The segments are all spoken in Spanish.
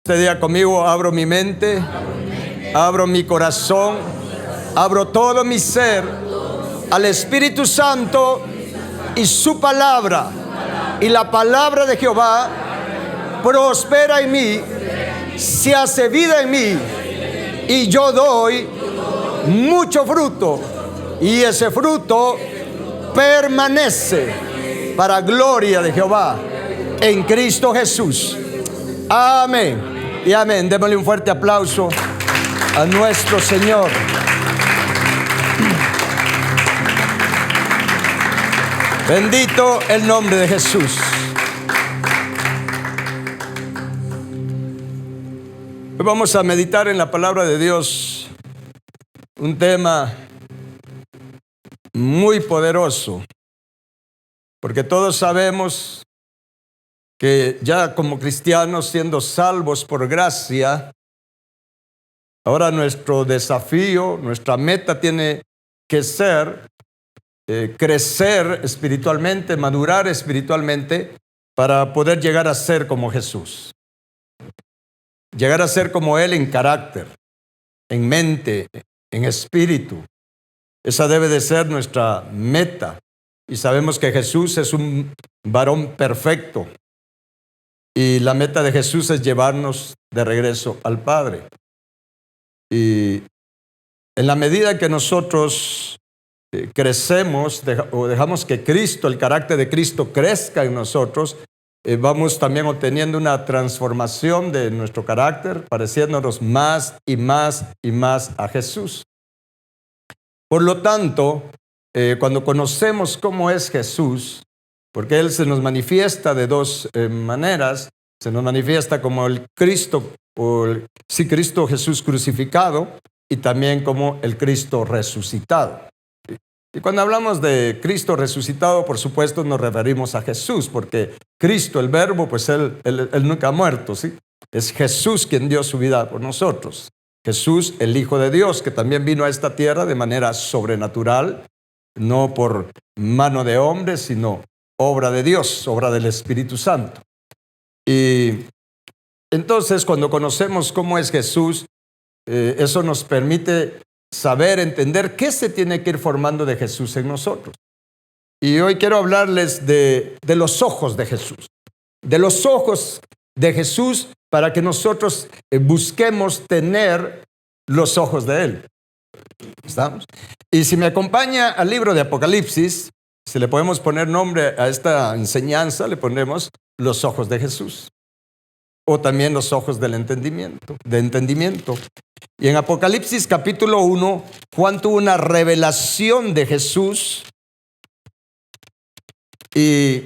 Este día conmigo abro mi mente, abro mi corazón, abro todo mi ser al Espíritu Santo y su palabra. Y la palabra de Jehová prospera en mí, se hace vida en mí, y yo doy mucho fruto, y ese fruto permanece para gloria de Jehová en Cristo Jesús. Amén y amén. Démosle un fuerte aplauso a nuestro Señor. Bendito el nombre de Jesús. Hoy vamos a meditar en la palabra de Dios, un tema muy poderoso, porque todos sabemos que ya como cristianos, siendo salvos por gracia, ahora nuestro desafío, nuestra meta tiene que ser crecer espiritualmente, madurar espiritualmente para poder llegar a ser como Jesús. Llegar a ser como Él en carácter, en mente, en espíritu. Esa debe de ser nuestra meta. Y sabemos que Jesús es un varón perfecto. Y la meta de Jesús es llevarnos de regreso al Padre. Y en la medida que nosotros crecemos o dejamos que Cristo, el carácter de Cristo crezca en nosotros, vamos también obteniendo una transformación de nuestro carácter, pareciéndonos más y más y más a Jesús. Por lo tanto, cuando conocemos cómo es Jesús, porque Él se nos manifiesta de dos maneras, se nos manifiesta como el Cristo, Cristo Jesús crucificado, y también como el Cristo resucitado. Y cuando hablamos de Cristo resucitado, por supuesto nos referimos a Jesús, porque Cristo, el Verbo, pues Él nunca ha muerto, ¿sí? Es Jesús quien dio su vida por nosotros. Jesús, el Hijo de Dios, que también vino a esta tierra de manera sobrenatural, no por mano de hombre, sino obra de Dios, obra del Espíritu Santo. Y entonces, cuando conocemos cómo es Jesús, eso nos permite saber, entender qué se tiene que ir formando de Jesús en nosotros. Y hoy quiero hablarles de los ojos de Jesús. De los ojos de Jesús para que nosotros busquemos tener los ojos de Él. ¿Estamos? Y si me acompaña al libro de Apocalipsis, si le podemos poner nombre a esta enseñanza, le ponemos los ojos de Jesús. O también los ojos del entendimiento, de entendimiento. Y en Apocalipsis capítulo 1, Juan tuvo una revelación de Jesús. Y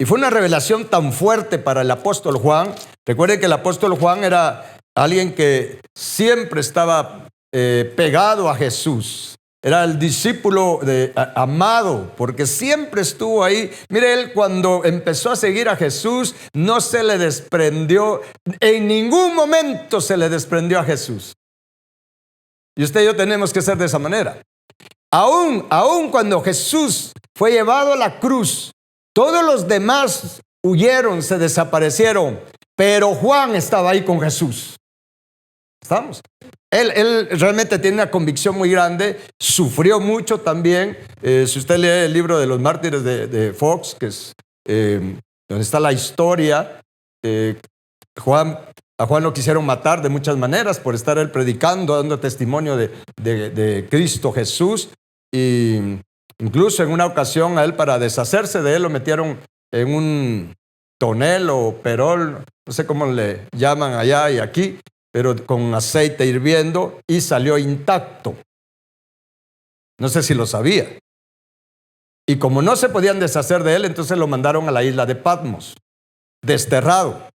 fue una revelación tan fuerte para el apóstol Juan. Recuerden que el apóstol Juan era alguien que siempre estaba pegado a Jesús. Era el discípulo amado, porque siempre estuvo ahí. Mire, él cuando empezó a seguir a Jesús, no se le desprendió, en ningún momento se le desprendió a Jesús. Y usted y yo tenemos que ser de esa manera. Aún cuando Jesús fue llevado a la cruz, todos los demás huyeron, se desaparecieron, pero Juan estaba ahí con Jesús. ¿Estamos? Él realmente tiene una convicción muy grande, sufrió mucho también. Si usted lee el libro de los mártires de Fox, que es donde está la historia, a Juan lo quisieron matar de muchas maneras por estar él predicando, dando testimonio de Cristo Jesús. Y incluso en una ocasión a él, para deshacerse de él, lo metieron en un tonel o perol, no sé cómo le llaman allá y aquí, pero con aceite hirviendo, y salió intacto. No sé si lo sabía. Y como no se podían deshacer de él, entonces lo mandaron a la isla de Patmos, desterrado.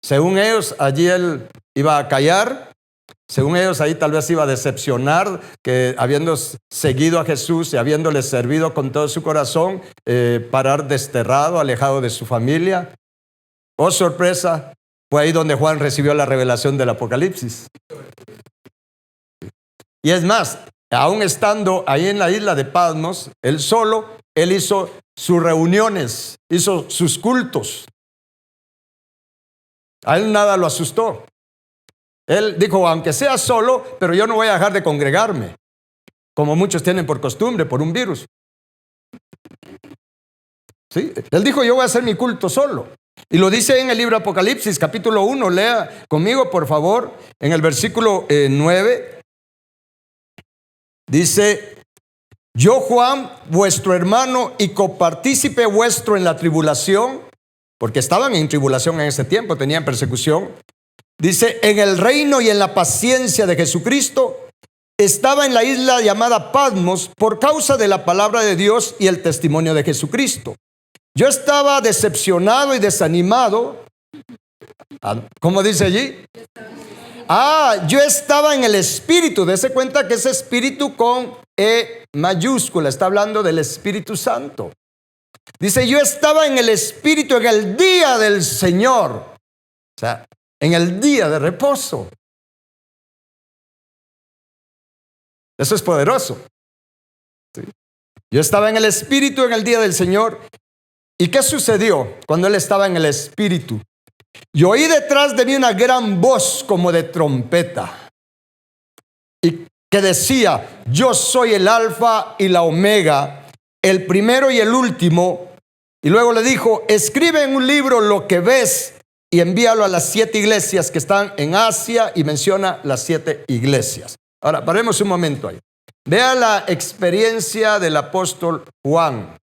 Según ellos, allí él iba a callar. Según ellos, ahí tal vez iba a decepcionar, que habiendo seguido a Jesús y habiéndole servido con todo su corazón, parar desterrado, alejado de su familia. Oh, sorpresa. Fue ahí donde Juan recibió la revelación del Apocalipsis. Y es más, aún estando ahí en la isla de Patmos, él hizo sus reuniones, hizo sus cultos. A él nada lo asustó. Él dijo, aunque sea solo, pero yo no voy a dejar de congregarme, como muchos tienen por costumbre, por un virus. ¿Sí? Él dijo, yo voy a hacer mi culto solo. Y lo dice en el libro Apocalipsis, capítulo 1. Lea conmigo, por favor, en el versículo 9. Dice, yo Juan, vuestro hermano y copartícipe vuestro en la tribulación, porque estaban en tribulación en ese tiempo, tenían persecución. Dice, en el reino y en la paciencia de Jesucristo, estaba en la isla llamada Patmos por causa de la palabra de Dios y el testimonio de Jesucristo. Yo estaba decepcionado y desanimado. ¿Cómo dice allí? Yo estaba en el Espíritu. Dese cuenta que ese Espíritu con E mayúscula está hablando del Espíritu Santo. Dice, yo estaba en el Espíritu en el día del Señor. O sea, en el día de reposo. Eso es poderoso. ¿Sí? Yo estaba en el Espíritu en el día del Señor. ¿Y qué sucedió cuando él estaba en el Espíritu? Y oí detrás de mí una gran voz como de trompeta, y que decía, yo soy el Alfa y la Omega, el primero y el último. Y luego le dijo, escribe en un libro lo que ves y envíalo a las 7 iglesias que están en Asia, y menciona las 7 iglesias. Ahora, paremos un momento ahí. Vea la experiencia del apóstol Juan.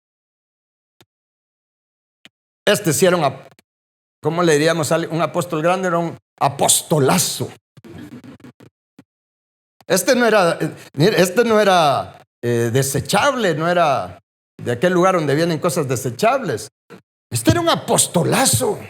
Sí era ¿cómo le diríamos? Un apóstol grande, era un apostolazo. No era desechable, no era de aquel lugar donde vienen cosas desechables. Era un apostolazo.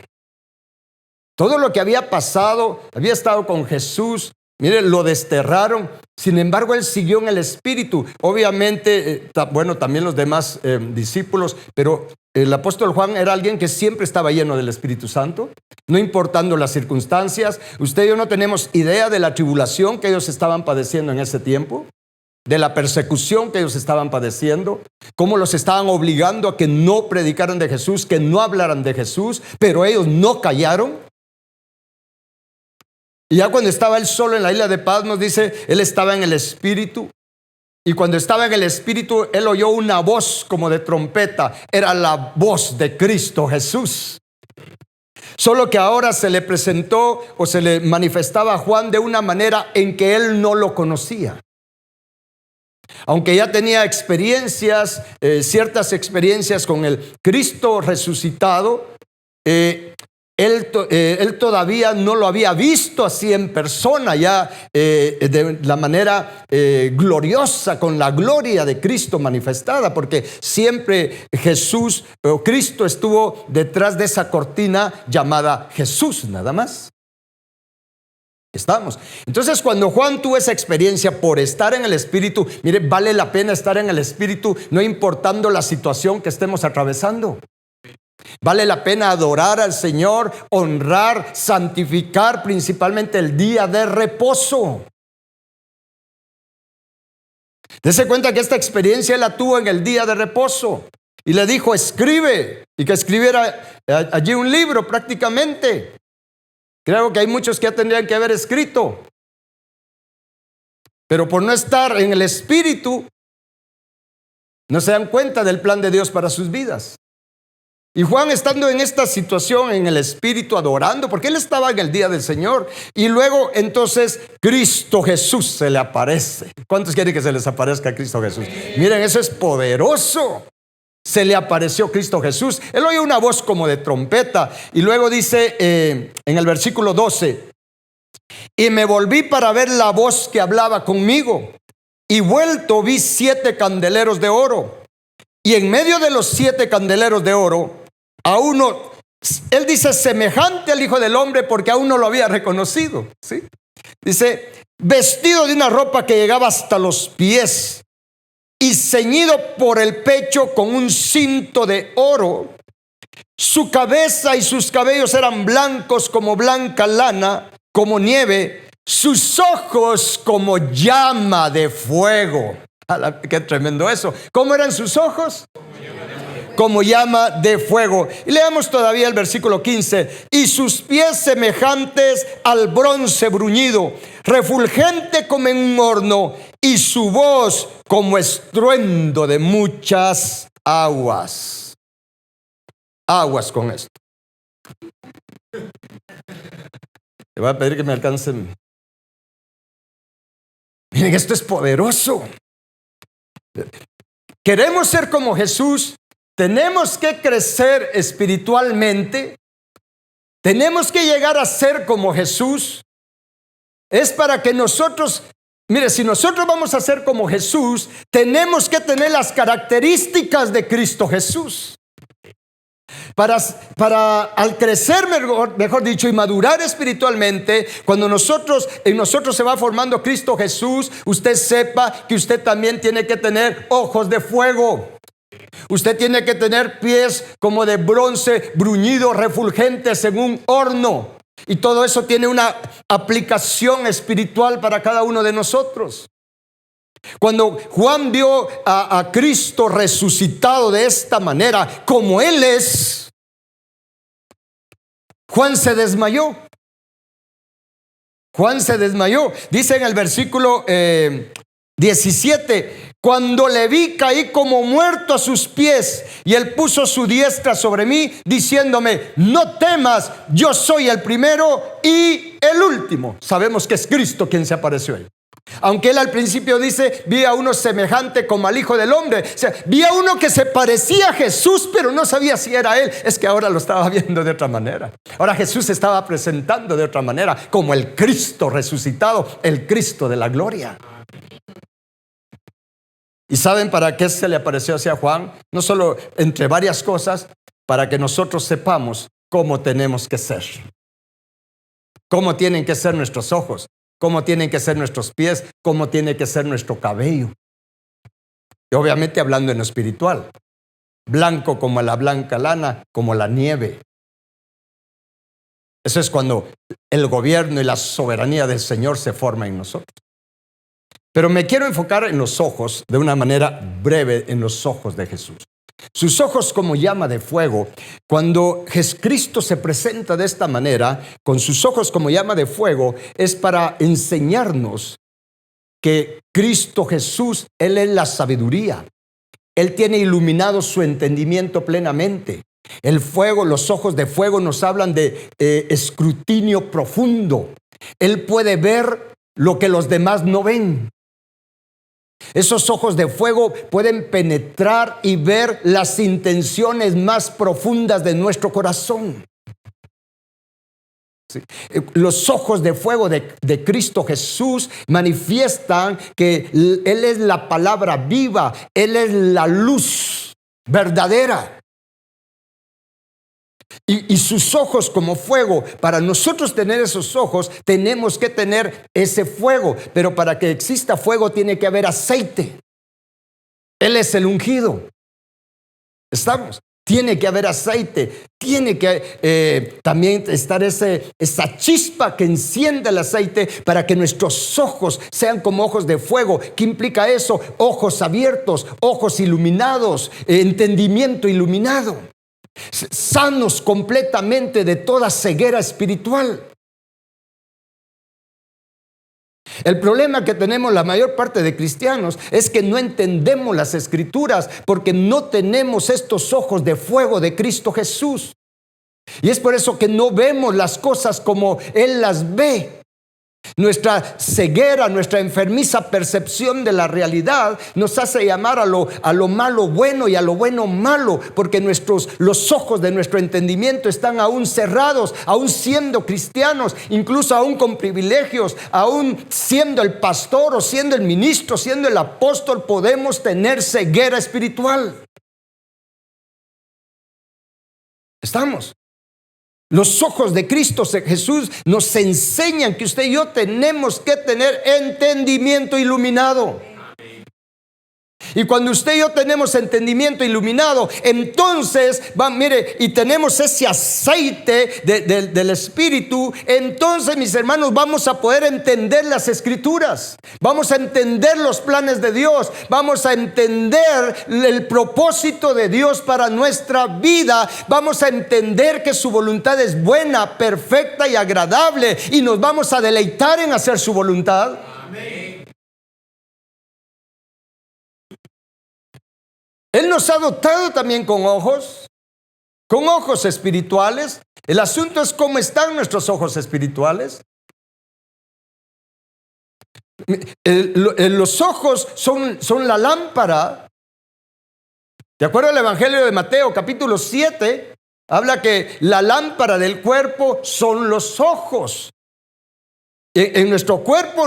Todo lo que había pasado, había estado con Jesús. Mire, lo desterraron. Sin embargo, él siguió en el Espíritu. Obviamente, también los demás discípulos, pero el apóstol Juan era alguien que siempre estaba lleno del Espíritu Santo, no importando las circunstancias. Usted y yo no tenemos idea de la tribulación que ellos estaban padeciendo en ese tiempo, de la persecución que ellos estaban padeciendo, cómo los estaban obligando a que no predicaran de Jesús, que no hablaran de Jesús, pero ellos no callaron. Y ya cuando estaba él solo en la isla de Patmos, dice, él estaba en el Espíritu. Y cuando estaba en el Espíritu, él oyó una voz como de trompeta. Era la voz de Cristo Jesús. Solo que ahora se le presentó o se le manifestaba a Juan de una manera en que él no lo conocía. Aunque ya tenía experiencias, ciertas experiencias con el Cristo resucitado, él todavía no lo había visto así en persona, ya de la manera gloriosa, con la gloria de Cristo manifestada, porque siempre Jesús o Cristo estuvo detrás de esa cortina llamada Jesús, nada más. Estamos. Entonces, cuando Juan tuvo esa experiencia por estar en el Espíritu, mire, vale la pena estar en el Espíritu, no importando la situación que estemos atravesando. Vale la pena adorar al Señor, honrar, santificar principalmente el día de reposo. Dese cuenta que esta experiencia él la tuvo en el día de reposo. Y le dijo, escribe. Y que escribiera allí un libro prácticamente. Creo que hay muchos que ya tendrían que haber escrito. Pero por no estar en el Espíritu, no se dan cuenta del plan de Dios para sus vidas. Y Juan, estando en esta situación, en el Espíritu, adorando, porque él estaba en el día del Señor, y luego entonces Cristo Jesús se le aparece. ¿Cuántos quieren que se les aparezca a Cristo Jesús? Miren, eso es poderoso. Se le apareció Cristo Jesús. Él oyó una voz como de trompeta, y luego dice en el versículo 12, y me volví para ver la voz que hablaba conmigo, y vuelto vi 7 candeleros de oro, y en medio de los 7 candeleros de oro, a uno, él dice semejante al Hijo del Hombre, porque aún no lo había reconocido, ¿sí? Dice, vestido de una ropa que llegaba hasta los pies y ceñido por el pecho con un cinto de oro. Su cabeza y sus cabellos eran blancos como blanca lana, como nieve, sus ojos como llama de fuego. ¡Qué tremendo eso! ¿Cómo eran sus ojos? como llama de fuego. Y leamos todavía el versículo 15. Y sus pies semejantes al bronce bruñido, refulgente como en un horno, y su voz como estruendo de muchas aguas. Aguas con esto. Le voy a pedir que me alcancen. Miren, esto es poderoso. Queremos ser como Jesús. Tenemos que crecer espiritualmente. Tenemos que llegar a ser como Jesús. Es para que nosotros, mire, si nosotros vamos a ser como Jesús, tenemos que tener las características de Cristo Jesús. Para al crecer, mejor dicho, y madurar espiritualmente, cuando en nosotros se va formando Cristo Jesús, usted sepa que usted también tiene que tener ojos de fuego. Usted tiene que tener pies como de bronce bruñido, refulgentes en un horno. Y todo eso tiene una aplicación espiritual para cada uno de nosotros. Cuando Juan vio a Cristo resucitado de esta manera, como Él es, Juan se desmayó. Juan se desmayó. Dice en el versículo 17: cuando le vi, caí como muerto a sus pies, y él puso su diestra sobre mí, diciéndome: no temas, yo soy el primero y el último. Sabemos que es Cristo quien se apareció a él. Aunque él al principio dice: vi a uno semejante como al Hijo del Hombre. O sea, vi a uno que se parecía a Jesús, pero no sabía si era él. Es que ahora lo estaba viendo de otra manera. Ahora Jesús se estaba presentando de otra manera, como el Cristo resucitado, el Cristo de la gloria. ¿Y saben para qué se le apareció hacia Juan? No solo entre varias cosas, para que nosotros sepamos cómo tenemos que ser. Cómo tienen que ser nuestros ojos, cómo tienen que ser nuestros pies, cómo tiene que ser nuestro cabello. Y obviamente hablando en lo espiritual. Blanco como la blanca lana, como la nieve. Eso es cuando el gobierno y la soberanía del Señor se forma en nosotros. Pero me quiero enfocar en los ojos, de una manera breve, en los ojos de Jesús. Sus ojos como llama de fuego. Cuando Jesucristo se presenta de esta manera, con sus ojos como llama de fuego, es para enseñarnos que Cristo Jesús, Él es la sabiduría. Él tiene iluminado su entendimiento plenamente. El fuego, los ojos de fuego nos hablan de escrutinio profundo. Él puede ver lo que los demás no ven. Esos ojos de fuego pueden penetrar y ver las intenciones más profundas de nuestro corazón. Sí. Los ojos de fuego de Cristo Jesús manifiestan que Él es la palabra viva, Él es la luz verdadera. Y sus ojos como fuego. Para nosotros tener esos ojos, tenemos que tener ese fuego. Pero para que exista fuego tiene que haber aceite. Él es el ungido. ¿Estamos? Tiene que haber aceite. Tiene que también estar esa chispa que enciende el aceite para que nuestros ojos sean como ojos de fuego. ¿Qué implica eso? Ojos abiertos, ojos iluminados, entendimiento iluminado. Sanos completamente de toda ceguera espiritual. El problema que tenemos la mayor parte de cristianos es que no entendemos las Escrituras porque no tenemos estos ojos de fuego de Cristo Jesús. Y es por eso que no vemos las cosas como Él las ve. Nuestra ceguera, nuestra enfermiza percepción de la realidad nos hace llamar a lo malo bueno y a lo bueno malo, porque los ojos de nuestro entendimiento están aún cerrados, aún siendo cristianos, incluso aún con privilegios, aún siendo el pastor o siendo el ministro, siendo el apóstol, podemos tener ceguera espiritual. ¿Estamos? Los ojos de Cristo Jesús nos enseñan que usted y yo tenemos que tener entendimiento iluminado. Y cuando usted y yo tenemos entendimiento iluminado, entonces, mire, y tenemos ese aceite del Espíritu, entonces, mis hermanos, vamos a poder entender las Escrituras. Vamos a entender los planes de Dios. Vamos a entender el propósito de Dios para nuestra vida. Vamos a entender que su voluntad es buena, perfecta y agradable. Y nos vamos a deleitar en hacer su voluntad. Amén. Él nos ha dotado también con ojos espirituales. El asunto es cómo están nuestros ojos espirituales. Los ojos son la lámpara. De acuerdo al Evangelio de Mateo, capítulo 7, habla que la lámpara del cuerpo son los ojos. En nuestro cuerpo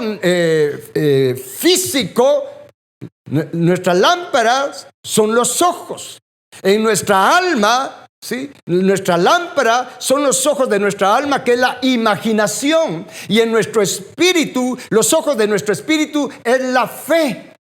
físico, nuestras lámparas son los ojos. En nuestra alma, ¿sí? Nuestra lámpara son los ojos de nuestra alma, que es la imaginación. Y en nuestro espíritu, los ojos de nuestro espíritu es la fe.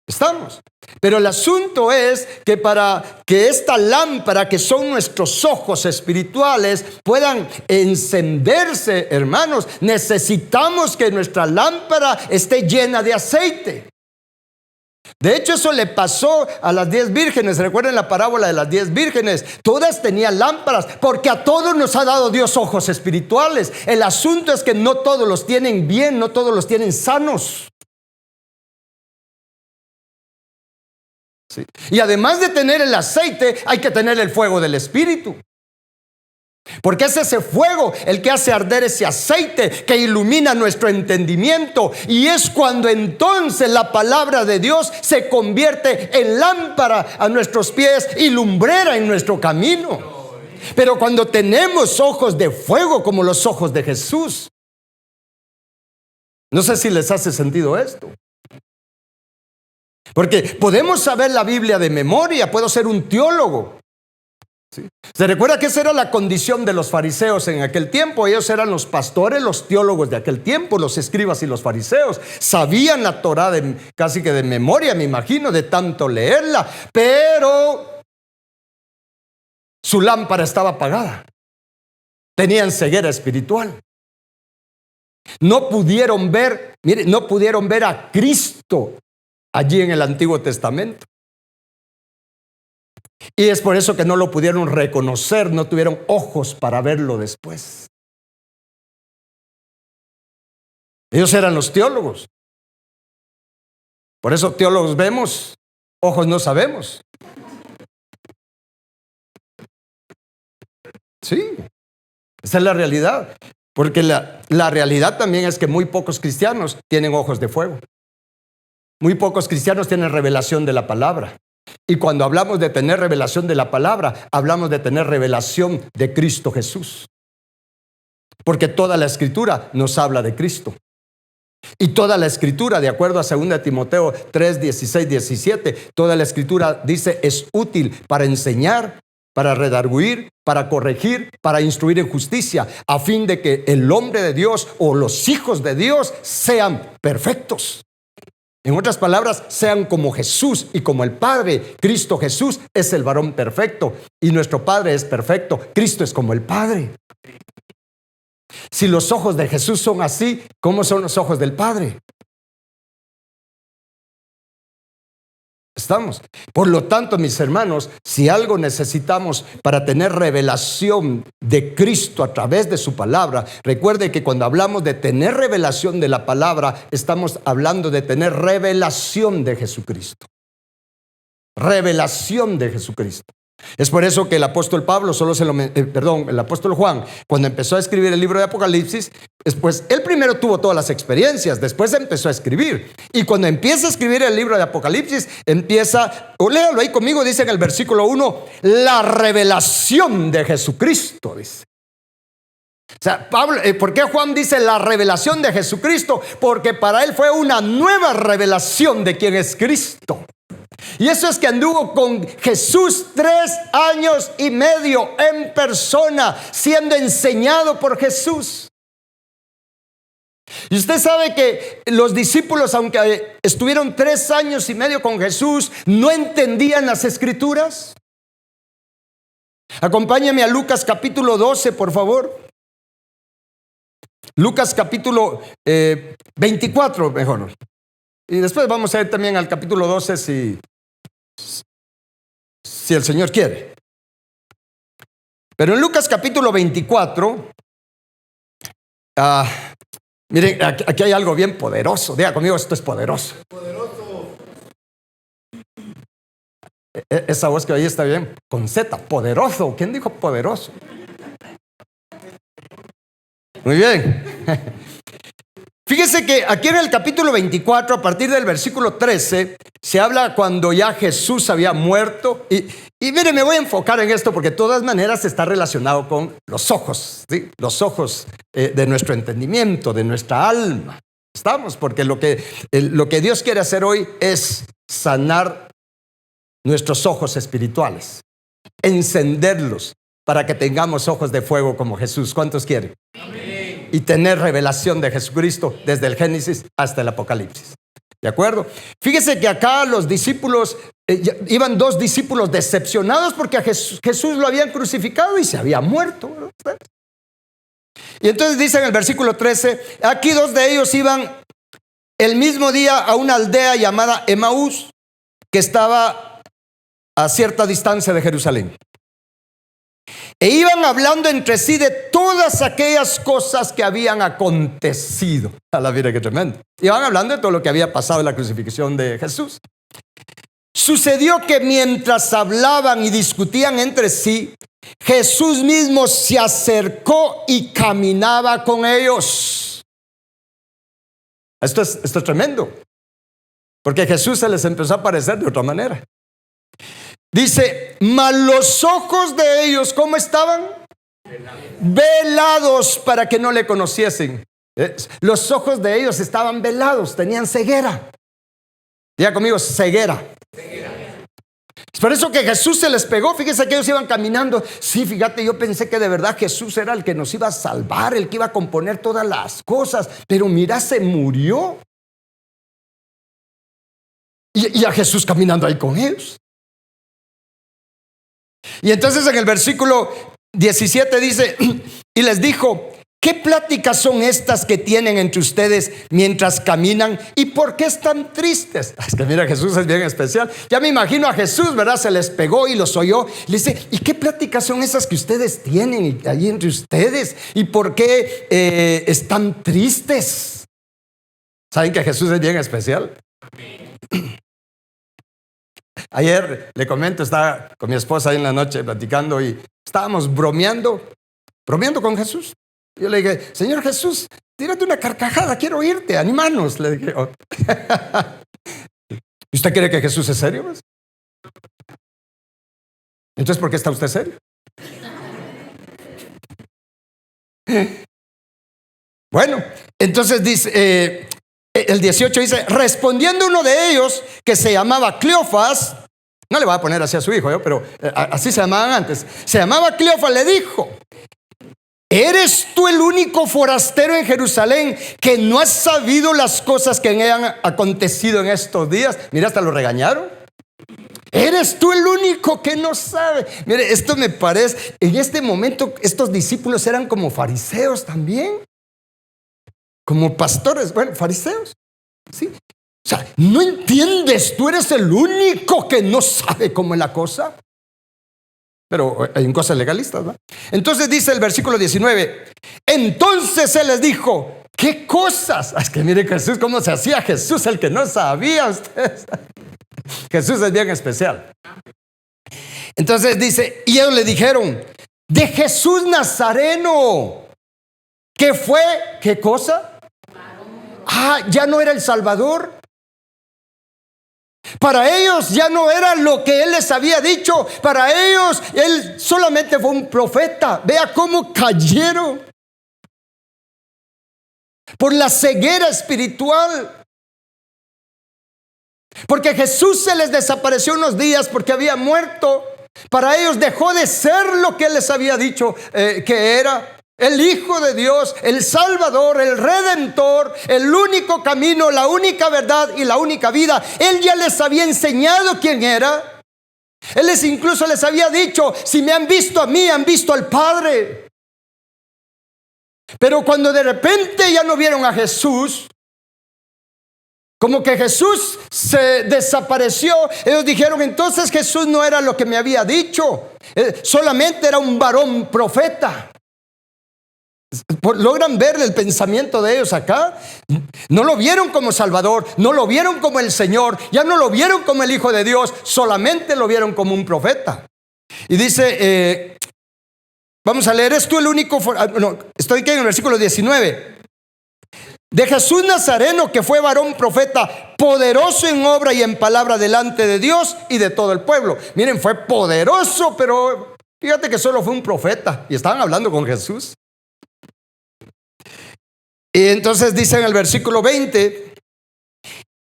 ¿Estamos? Pero el asunto es que para que esta lámpara, que son nuestros ojos espirituales, puedan encenderse, hermanos, necesitamos que nuestra lámpara esté llena de aceite. De hecho, eso le pasó a las 10 vírgenes. Recuerden la parábola de las 10 vírgenes. Todas tenían lámparas, porque a todos nos ha dado Dios ojos espirituales. El asunto es que no todos los tienen bien, no todos los tienen sanos. ¿Sí? Y además de tener el aceite, hay que tener el fuego del Espíritu. Porque es ese fuego el que hace arder ese aceite que ilumina nuestro entendimiento. Y es cuando entonces la palabra de Dios se convierte en lámpara a nuestros pies y lumbrera en nuestro camino. Pero cuando tenemos ojos de fuego como los ojos de Jesús, no sé si les hace sentido esto. Porque podemos saber la Biblia de memoria, puedo ser un teólogo. ¿Sí? ¿Se recuerda que esa era la condición de los fariseos en aquel tiempo? Ellos eran los pastores, los teólogos de aquel tiempo, los escribas y los fariseos. Sabían la Torá casi que de memoria, me imagino, de tanto leerla. Pero su lámpara estaba apagada. Tenían ceguera espiritual. No pudieron ver, mire, no pudieron ver a Cristo allí en el Antiguo Testamento. Y es por eso que no lo pudieron reconocer, no tuvieron ojos para verlo después. Ellos eran los teólogos. Por eso teólogos vemos, ojos no sabemos. Sí, esa es la realidad. Porque la realidad también es que muy pocos cristianos tienen ojos de fuego. Muy pocos cristianos tienen revelación de la palabra. Y cuando hablamos de tener revelación de la palabra, hablamos de tener revelación de Cristo Jesús. Porque toda la Escritura nos habla de Cristo. Y toda la Escritura, de acuerdo a 2 Timoteo 3, 16, 17, toda la Escritura dice es útil para enseñar, para redarguir, para corregir, para instruir en justicia, a fin de que el hombre de Dios o los hijos de Dios sean perfectos. En otras palabras, sean como Jesús y como el Padre. Cristo Jesús es el varón perfecto y nuestro Padre es perfecto. Cristo es como el Padre. Si los ojos de Jesús son así, ¿cómo son los ojos del Padre? ¿Estamos? Por lo tanto, mis hermanos, si algo necesitamos para tener revelación de Cristo a través de su palabra, recuerde que cuando hablamos de tener revelación de la palabra, estamos hablando de tener revelación de Jesucristo. Revelación de Jesucristo. Es por eso que el apóstol el apóstol Juan, cuando empezó a escribir el libro de Apocalipsis, después él primero tuvo todas las experiencias, después empezó a escribir. Y cuando empieza a escribir el libro de Apocalipsis, léalo ahí conmigo, dice en el versículo 1, la revelación de Jesucristo, dice. O sea, ¿por qué Juan dice la revelación de Jesucristo? Porque para él fue una nueva revelación de quién es Cristo. Y eso es que anduvo con Jesús 3 años y medio en persona, siendo enseñado por Jesús. Y usted sabe que los discípulos, aunque estuvieron 3 años y medio con Jesús, no entendían las Escrituras. Acompáñame a Lucas capítulo 12, por favor. Lucas capítulo 24, mejor. Y después vamos a ir también al capítulo 12 si el Señor quiere. Pero en Lucas capítulo 24, miren, aquí hay algo bien poderoso. Diga conmigo, esto es poderoso. Poderoso. Esa voz que ahí está bien, con Z, poderoso. ¿Quién dijo poderoso? Muy bien. Fíjese que aquí en el capítulo 24, a partir del versículo 13, se habla cuando ya Jesús había muerto. Y mire, me voy a enfocar en esto porque de todas maneras está relacionado con los ojos, ¿sí? Los ojos de nuestro entendimiento, de nuestra alma. ¿Estamos? Porque lo que Dios quiere hacer hoy es sanar nuestros ojos espirituales, encenderlos para que tengamos ojos de fuego como Jesús. ¿Cuántos quieren? Amén. Y tener revelación de Jesucristo desde el Génesis hasta el Apocalipsis. ¿De acuerdo? Fíjese que acá los discípulos, iban 2 discípulos decepcionados porque a Jesús lo habían crucificado y se había muerto, ¿verdad? Y entonces dice en el versículo 13, aquí 2 de ellos iban el mismo día a una aldea llamada Emaús, que estaba a cierta distancia de Jerusalén. E iban hablando entre sí de todas aquellas cosas que habían acontecido. A la vida, qué tremendo. Iban hablando de todo lo que había pasado en la crucifixión de Jesús. Sucedió que mientras hablaban y discutían entre sí, Jesús mismo se acercó y caminaba con ellos. Esto es tremendo, porque Jesús se les empezó a aparecer de otra manera. Dice, mas los ojos de ellos, ¿cómo estaban? Velados para que no le conociesen. Los ojos de ellos estaban velados, tenían ceguera. Diga conmigo, ceguera. Es por eso que Jesús se les pegó. Fíjense que ellos iban caminando. Sí, fíjate, yo pensé que de verdad Jesús era el que nos iba a salvar, el que iba a componer todas las cosas. Pero mira, se murió. Y a Jesús caminando ahí con ellos. Y entonces en el versículo 17 dice, y les dijo, ¿qué pláticas son estas que tienen entre ustedes mientras caminan? ¿Y por qué están tristes? Es que mira, Jesús es bien especial. Ya me imagino a Jesús, ¿verdad? Se les pegó y los oyó. Le dice, ¿y qué pláticas son esas que ustedes tienen allí entre ustedes? ¿Y por qué están tristes? ¿Saben que Jesús es bien especial? Ayer, le comento, estaba con mi esposa ahí en la noche platicando y estábamos bromeando con Jesús. Yo le dije, Señor Jesús, tírate una carcajada, quiero oírte, anímanos. Le dije, oh. ¿Usted cree que Jesús es serio? ¿Pues? Entonces, ¿por qué está usted serio? Bueno, entonces dice, el 18 dice, respondiendo uno de ellos que se llamaba Cleofas, no le voy a poner así a su hijo, pero así se llamaban antes, se llamaba Cleofas, le dijo, ¿eres tú el único forastero en Jerusalén que no has sabido las cosas que han acontecido en estos días? Mira, hasta lo regañaron. ¿Eres tú el único que no sabe? Mire, esto me parece, en este momento estos discípulos eran como fariseos también. Como pastores, bueno, fariseos, ¿sí? O sea, ¿no entiendes? Tú eres el único que no sabe cómo es la cosa. Pero hay cosas legalistas, ¿no? Entonces dice el versículo 19, entonces él les dijo, ¿qué cosas? Es que mire Jesús, cómo se hacía Jesús, el que no sabía ustedes. Jesús es bien especial. Entonces dice, y ellos le dijeron, de Jesús Nazareno, ¿qué fue? ¿Qué cosa? Ya no era el Salvador. Para ellos ya no era lo que Él les había dicho. Para ellos Él solamente fue un profeta. Vea cómo cayeron por la ceguera espiritual. Porque Jesús se les desapareció unos días porque había muerto. Para ellos dejó de ser lo que Él les había dicho que era. el Hijo de Dios, el Salvador, el Redentor, el único camino, la única verdad y la única vida. Él ya les había enseñado quién era. Él incluso les había dicho: si me han visto a mí, han visto al Padre. Pero cuando de repente ya no vieron a Jesús, como que Jesús se desapareció, ellos dijeron: entonces Jesús no era lo que me había dicho, solamente era un varón profeta. ¿Logran ver el pensamiento de ellos acá? No lo vieron como Salvador, no lo vieron como el Señor, ya no lo vieron como el Hijo de Dios, solamente lo vieron como un profeta. Y dice, vamos a leer esto, el único, no, estoy aquí en el versículo 19. De Jesús Nazareno, que fue varón profeta, poderoso en obra y en palabra delante de Dios y de todo el pueblo. Miren, fue poderoso, pero fíjate que solo fue un profeta y estaban hablando con Jesús. Y entonces dice en el versículo 20,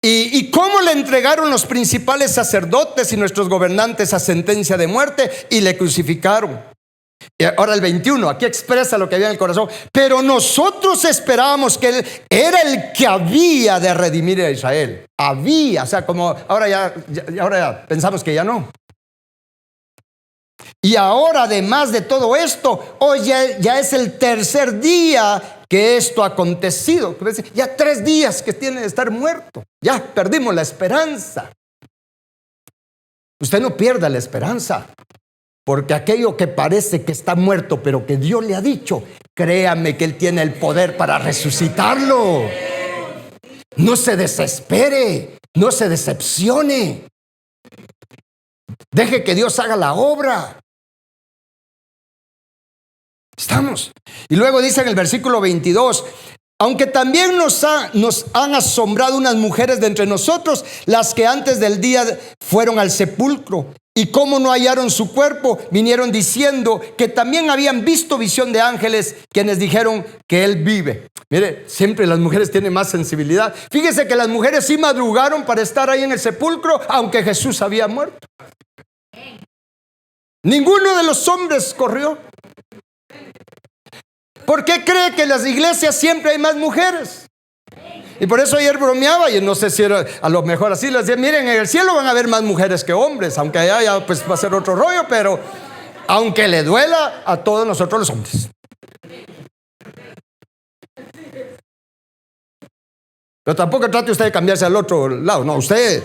y cómo le entregaron los principales sacerdotes y nuestros gobernantes a sentencia de muerte y le crucificaron. Y ahora el 21, aquí expresa lo que había en el corazón. Pero nosotros esperábamos que Él era el que había de redimir a Israel. Había, o sea, como ahora ya pensamos que ya no. Y ahora, además de todo esto, hoy ya es el tercer día que esto ha acontecido. Ya 3 días que tiene de estar muerto. Ya perdimos la esperanza. Usted no pierda la esperanza, porque aquello que parece que está muerto, pero que Dios le ha dicho, créame que Él tiene el poder para resucitarlo. No se desespere, no se decepcione. Deje que Dios haga la obra. Estamos. Y luego dice en el versículo 22, aunque también nos han asombrado unas mujeres de entre nosotros, las que antes del día fueron al sepulcro, y como no hallaron su cuerpo, vinieron diciendo que también habían visto visión de ángeles, quienes dijeron que Él vive. Mire, siempre las mujeres tienen más sensibilidad. Fíjese que las mujeres sí madrugaron para estar ahí en el sepulcro, aunque Jesús había muerto. Ninguno de los hombres corrió. ¿Por qué cree que en las iglesias siempre hay más mujeres? Y por eso ayer bromeaba, y no sé si era a lo mejor así, les decía: miren, en el cielo van a haber más mujeres que hombres, aunque allá ya pues va a ser otro rollo, pero aunque le duela a todos nosotros los hombres. Pero tampoco trate usted de cambiarse al otro lado, no, usted.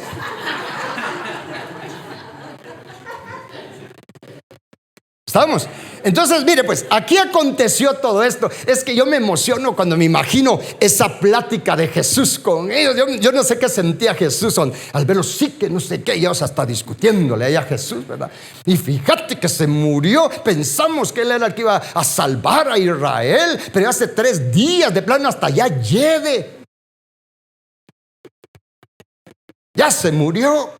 ¿Estamos? Entonces, mire, pues aquí aconteció todo esto. Es que yo me emociono cuando me imagino esa plática de Jesús con ellos. Yo no sé qué sentía Jesús al verlos, sí que no sé qué, ellos hasta discutiéndole ahí a Jesús, ¿verdad? Y fíjate que se murió. Pensamos que Él era el que iba a salvar a Israel, pero hace 3 días, de plano hasta allá llegue. Ya se murió.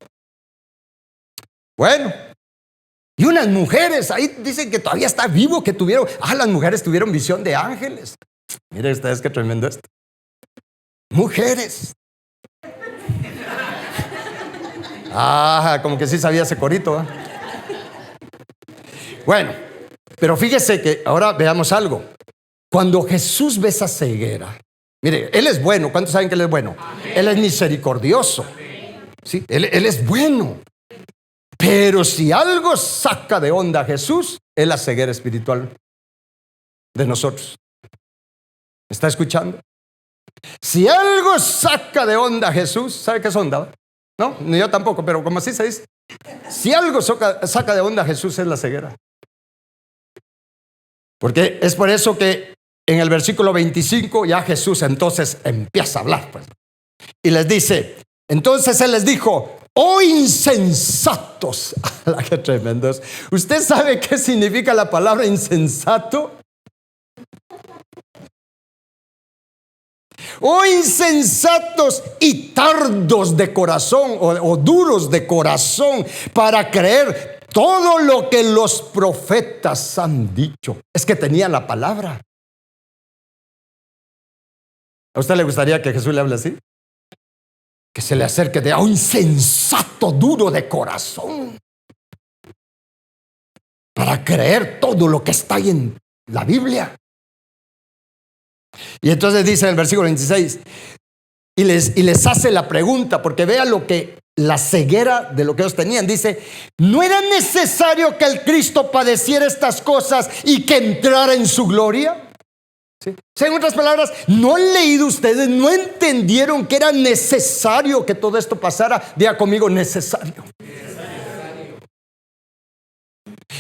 Bueno. Y unas mujeres, ahí dicen que todavía está vivo, que tuvieron, las mujeres tuvieron visión de ángeles. Miren ustedes qué tremendo esto. Mujeres. Como que sí sabía ese corito, ¿eh? Bueno, pero fíjese que ahora veamos algo. Cuando Jesús ve esa ceguera, mire, Él es bueno. ¿Cuántos saben que Él es bueno? Amén. Él es misericordioso. ¿Sí? Él es bueno. Pero si algo saca de onda a Jesús, es la ceguera espiritual de nosotros. ¿Me está escuchando? Si algo saca de onda a Jesús, ¿sabe qué es onda? No, ni yo tampoco, pero como así se dice. Si algo saca de onda a Jesús, es la ceguera. Porque es por eso que en el versículo 25 ya Jesús entonces empieza a hablar, pues. Y les dice, entonces Él les dijo: ¡oh insensatos! ¡Qué tremendos! ¿Usted sabe qué significa la palabra insensato? ¡oh insensatos y tardos de corazón, o duros de corazón, para creer todo lo que los profetas han dicho! Es que tenían la palabra. ¿A usted le gustaría que Jesús le hable así? Que se le acerque de un insensato duro de corazón, para creer todo lo que está ahí en la Biblia. Y entonces dice en el versículo 26, y les hace la pregunta, porque vean la ceguera de lo que ellos tenían. Dice, ¿no era necesario que el Cristo padeciera estas cosas y que entrara en su gloria? ¿Sí? O sea, en otras palabras, ¿no han leído ustedes? ¿No entendieron que era necesario que todo esto pasara? Diga conmigo, necesario.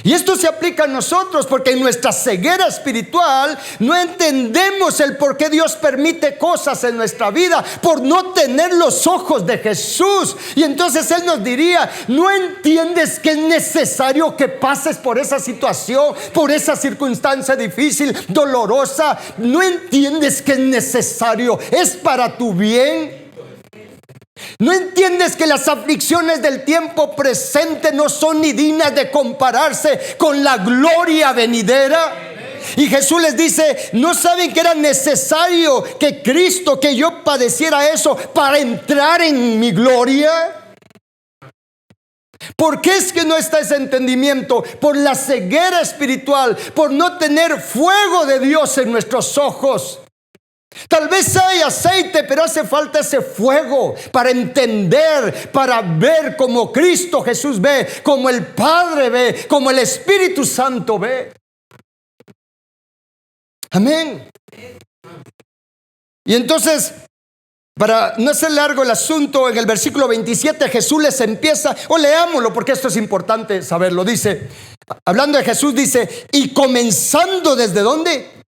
Y esto se aplica a nosotros porque en nuestra ceguera espiritual no entendemos el por qué Dios permite cosas en nuestra vida, por no tener los ojos de Jesús. Y entonces Él nos diría, ¿no entiendes que es necesario que pases por esa situación, por esa circunstancia difícil, dolorosa? ¿No entiendes que es necesario? Es para tu bien. ¿No entiendes que las aflicciones del tiempo presente no son ni dignas de compararse con la gloria venidera? Y Jesús les dice, ¿no saben que era necesario que Cristo, que yo padeciera eso para entrar en mi gloria? ¿Por qué es que no está ese entendimiento? Por la ceguera espiritual, por no tener fuego de Dios en nuestros ojos. Tal vez hay aceite, pero hace falta ese fuego para entender, para ver como Cristo Jesús ve, como el Padre ve, como el Espíritu Santo ve. Amén. Y entonces, para no hacer largo el asunto, en el versículo 27 Jesús les empieza, o leámoslo porque esto es importante saberlo. Dice, hablando de Jesús, dice, y comenzando ¿desde dónde?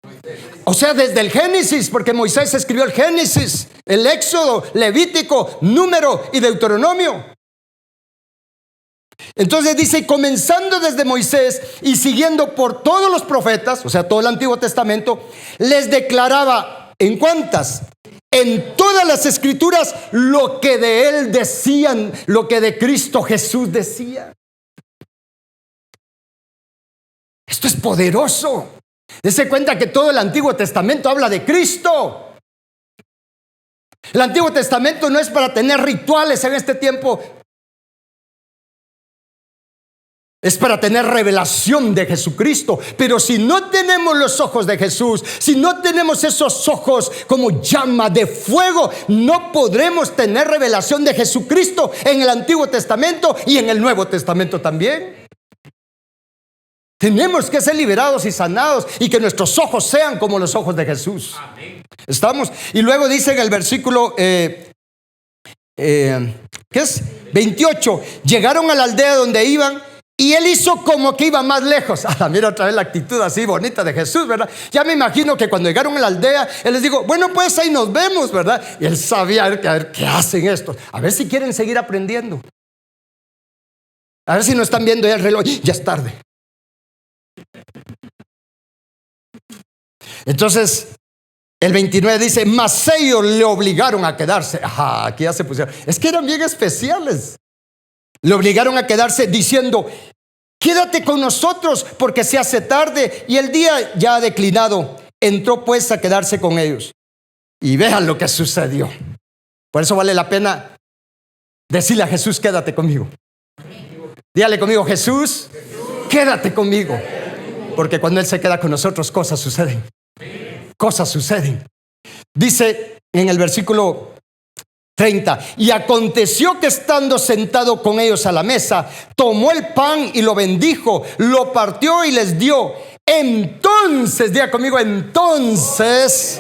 O sea, desde el Génesis, porque Moisés escribió el Génesis, el Éxodo, Levítico, Número y Deuteronomio. Entonces dice, comenzando desde Moisés y siguiendo por todos los profetas, o sea, todo el Antiguo Testamento, les declaraba, ¿en cuántas? En todas las escrituras lo que de él decían, lo que de Cristo Jesús decía. Esto es poderoso. Dese cuenta que todo el Antiguo Testamento habla de Cristo. El Antiguo Testamento no es para tener rituales en este tiempo. Es para tener revelación de Jesucristo. Pero si no tenemos los ojos de Jesús, si no tenemos esos ojos como llama de fuego, no podremos tener revelación de Jesucristo en el Antiguo Testamento y en el Nuevo Testamento también. Tenemos que ser liberados y sanados y que nuestros ojos sean como los ojos de Jesús. Amén. ¿Estamos? Y luego dice en el versículo ¿qué es? 28. Llegaron a la aldea donde iban y él hizo como que iba más lejos. Mira otra vez la actitud así bonita de Jesús, ¿verdad? Ya me imagino que cuando llegaron a la aldea, él les dijo, bueno, pues ahí nos vemos, ¿verdad? Y él sabía, a ver qué hacen estos. A ver si quieren seguir aprendiendo. A ver si no están viendo ya el reloj. Ya es tarde. Entonces el 29 dice, mas ellos le obligaron a quedarse. Aquí ya se pusieron, es que eran bien especiales. Le obligaron a quedarse diciendo, quédate con nosotros porque se hace tarde y el día ya ha declinado. Entró pues a quedarse con ellos. Y vean lo que sucedió. Por eso vale la pena decirle a Jesús, quédate conmigo. Dígale conmigo, Jesús, quédate conmigo. Porque cuando Él se queda con nosotros, cosas suceden. Cosas suceden. Dice en el versículo 30, y aconteció que estando sentado con ellos a la mesa, tomó el pan y lo bendijo, lo partió y les dio. Entonces, diga conmigo, entonces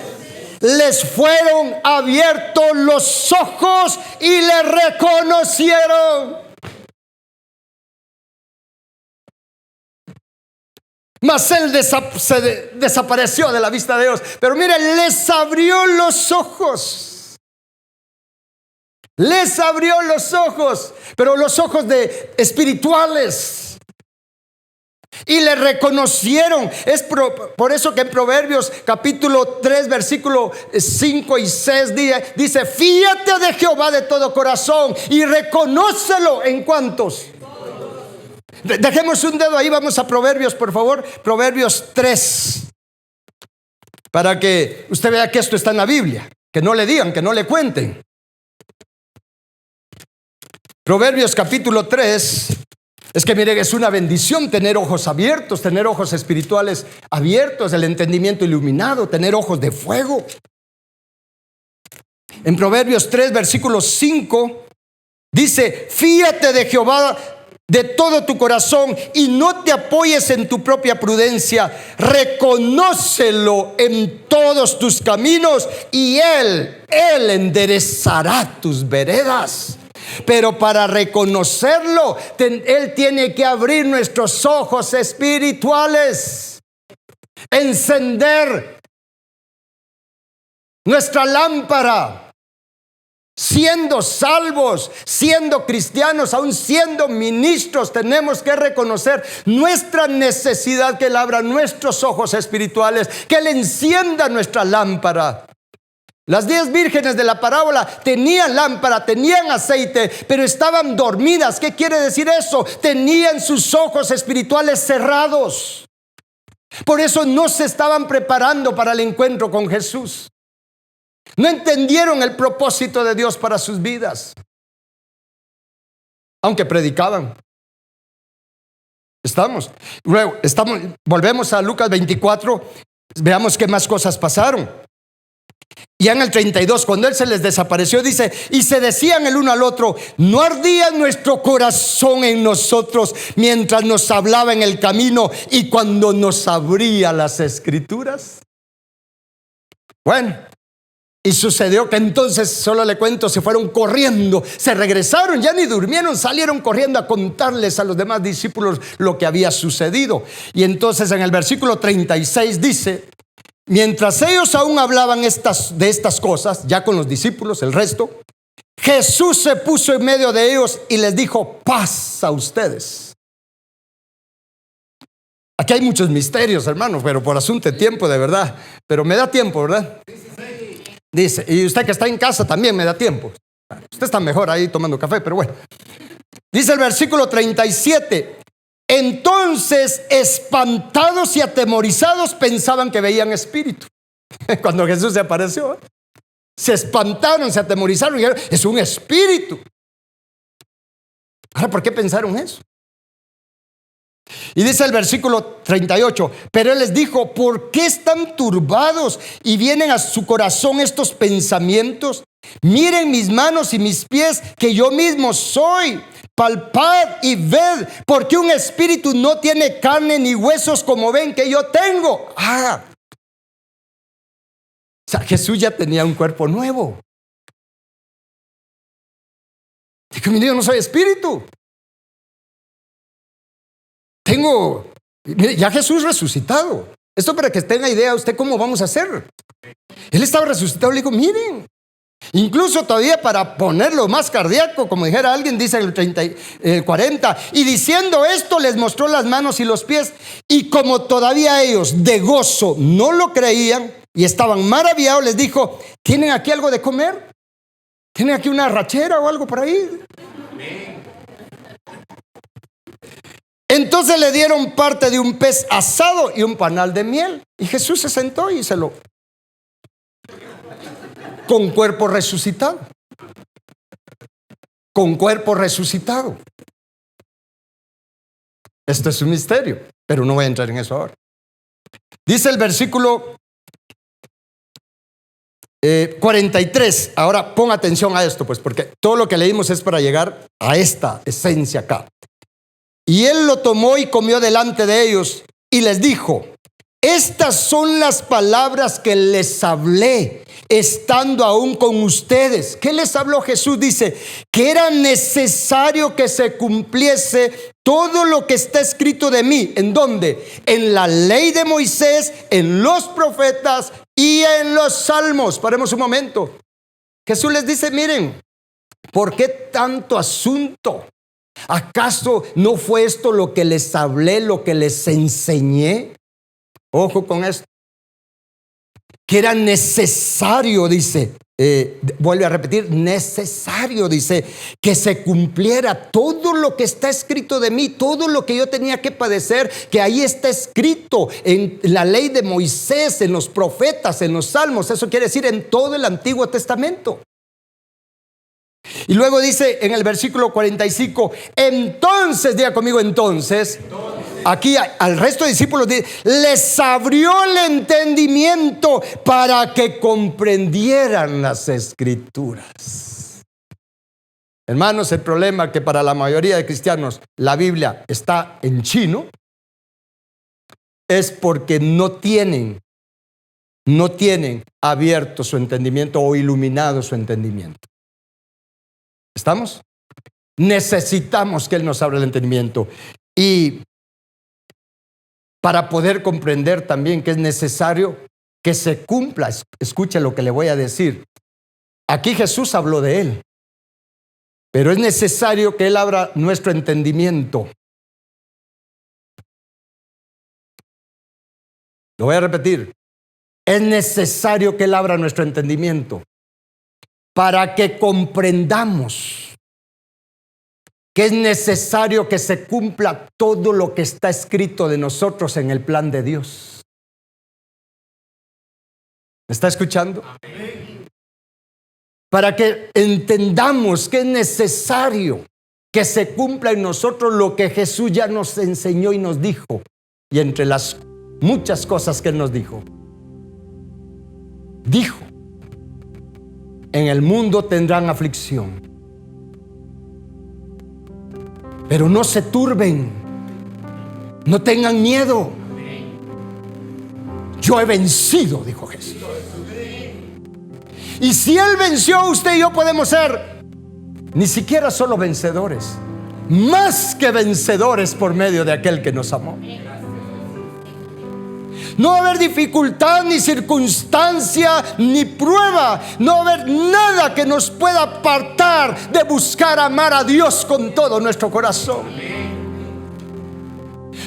les fueron abiertos los ojos y le reconocieron. Mas él se desapareció de la vista de Dios. Pero miren, les abrió los ojos. Les abrió los ojos. Pero los ojos espirituales. Y le reconocieron. Es por eso que en Proverbios capítulo 3 versículo 5 y 6 dice, fíate de Jehová de todo corazón y reconócelo. ¿En cuántos? Dejemos un dedo ahí, vamos a Proverbios, por favor. Proverbios 3. Para que usted vea que esto está en la Biblia. Que no le digan, que no le cuenten. Proverbios capítulo 3. Es que miren, es una bendición tener ojos abiertos, tener ojos espirituales abiertos, el entendimiento iluminado, tener ojos de fuego. En Proverbios 3, versículo 5, dice: fíate de Jehová de todo tu corazón y no te apoyes en tu propia prudencia. Reconócelo en todos tus caminos y Él enderezará tus veredas. Pero para reconocerlo, Él tiene que abrir nuestros ojos espirituales, encender nuestra lámpara. Siendo salvos, siendo cristianos, aún siendo ministros, tenemos que reconocer nuestra necesidad, que Él abra nuestros ojos espirituales, que Él encienda nuestra lámpara. Las 10 vírgenes de la parábola tenían lámpara, tenían aceite, pero estaban dormidas. ¿Qué quiere decir eso? Tenían sus ojos espirituales cerrados. Por eso no se estaban preparando para el encuentro con Jesús. No entendieron el propósito de Dios para sus vidas, aunque predicaban. Volvemos a Lucas 24, veamos qué más cosas pasaron. Ya en el 32, cuando Él se les desapareció, dice: y se decían el uno al otro: ¿no ardía nuestro corazón en nosotros mientras nos hablaba en el camino y cuando nos abría las escrituras? Bueno, y sucedió que entonces, solo le cuento, se fueron corriendo, se regresaron, ya ni durmieron, salieron corriendo a contarles a los demás discípulos lo que había sucedido. Y entonces en el versículo 36 dice: mientras ellos aún hablaban de estas cosas, ya con los discípulos, el resto, Jesús se puso en medio de ellos y les dijo: paz a ustedes. Aquí hay muchos misterios, hermanos, pero por asunto de tiempo, de verdad. Pero me da tiempo, ¿verdad? Dice, y usted que está en casa también me da tiempo. Usted está mejor ahí tomando café, pero bueno. Dice el versículo 37: entonces, espantados y atemorizados, pensaban que veían espíritu. Cuando Jesús se apareció, se espantaron, se atemorizaron y dijeron: es un espíritu. Ahora, ¿por qué pensaron eso? Y dice el versículo 38: pero Él les dijo: ¿por qué están turbados y vienen a su corazón estos pensamientos? Miren mis manos y mis pies, que yo mismo soy. Palpad y ved, porque un espíritu no tiene carne ni huesos como ven que yo tengo. O sea, Jesús ya tenía un cuerpo nuevo. Dijo: mi Dios, no soy espíritu. Tengo, mire, ya Jesús resucitado. Esto para que tenga idea usted cómo vamos a hacer. Él estaba resucitado. Le digo: miren, incluso todavía para ponerlo más cardíaco, como dijera alguien, dice el 40, y diciendo esto les mostró las manos y los pies, y como todavía ellos de gozo no lo creían y estaban maravillados, les dijo: ¿tienen aquí algo de comer? ¿Tienen aquí una rachera o algo por ahí? Entonces le dieron parte de un pez asado y un panal de miel, y Jesús se sentó y se lo... con cuerpo resucitado. Con cuerpo resucitado. Esto es un misterio, pero no voy a entrar en eso ahora. Dice el versículo 43. Ahora pon atención a esto, pues, porque todo lo que leímos es para llegar a esta esencia acá. Y Él lo tomó y comió delante de ellos y les dijo: estas son las palabras que les hablé estando aún con ustedes. ¿Qué les habló Jesús? Dice que era necesario que se cumpliese todo lo que está escrito de mí. ¿En dónde? En la ley de Moisés, en los profetas y en los salmos. Paremos un momento. Jesús les dice: miren, ¿por qué tanto asunto? ¿Acaso no fue esto lo que les hablé, lo que les enseñé? Ojo con esto. Que era necesario, dice, vuelve a repetir, necesario, dice, que se cumpliera todo lo que está escrito de mí, todo lo que yo tenía que padecer, que ahí está escrito en la ley de Moisés, en los profetas, en los salmos. Eso quiere decir en todo el Antiguo Testamento. Y luego dice en el versículo 45, entonces, diga conmigo, entonces, aquí al resto de discípulos dice, les abrió el entendimiento para que comprendieran las Escrituras. Hermanos, el problema es que para la mayoría de cristianos la Biblia está en chino es porque no tienen abierto su entendimiento o iluminado su entendimiento. ¿Estamos? Necesitamos que Él nos abra el entendimiento. Y para poder comprender también que es necesario que se cumpla, escuche lo que le voy a decir. Aquí Jesús habló de Él, pero es necesario que Él abra nuestro entendimiento. Lo voy a repetir. Es necesario que Él abra nuestro entendimiento para que comprendamos que es necesario que se cumpla todo lo que está escrito de nosotros en el plan de Dios. ¿Me está escuchando? Para que entendamos que es necesario que se cumpla en nosotros lo que Jesús ya nos enseñó y nos dijo. Y entre las muchas cosas que Él nos dijo, en el mundo tendrán aflicción, pero no se turben, no tengan miedo. Yo he vencido, dijo Jesús. Y si Él venció, usted y yo podemos ser ni siquiera solo vencedores, más que vencedores por medio de aquel que nos amó. No va a haber dificultad, ni circunstancia, ni prueba. No va a haber nada que nos pueda apartar de buscar amar a Dios con todo nuestro corazón.